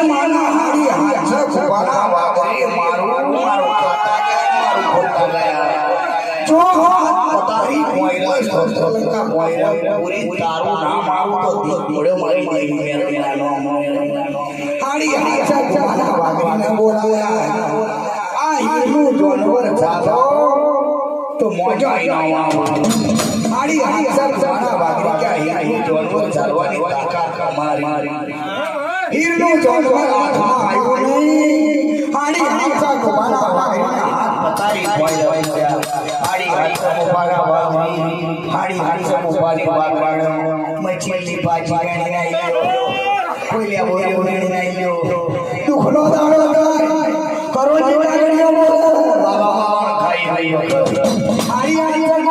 માના હારી હાથ ખુબાના વાગરે મારું ખાતા ગયા મારું ખોટા ગયા જો પતારી કોઈલા સ્તોત્રલંકા કોઈલા પૂરી તારું નામ આવું તો દીક મોડ્યો મારી મારી મેરનાનો હારી હાથ ખુબાના વાગરે બોલાયા આ હીરું જોનવર ચાલો તો મોજો આઈનો હારી હાથ ખુબાના વાગરે કે હીરું જોનવર ચાલવાની તાકાત અમારી હીરનું જોનવર હાથમાં આવ્યું નહીં હાડી હાથ ખુબાના વાગરે હાથ પતારી કોઈલા હાડી હાથ ખુબાના વાગરે હાડી હાથ ખુબાની વાગરે મચીલી ભાજી ગણી આયો કોઈ લે બોલે ગણી આયો દુખનો દાડો થાય કરોજી ગણીઓ બાબા ખાઈ હાડી હાડી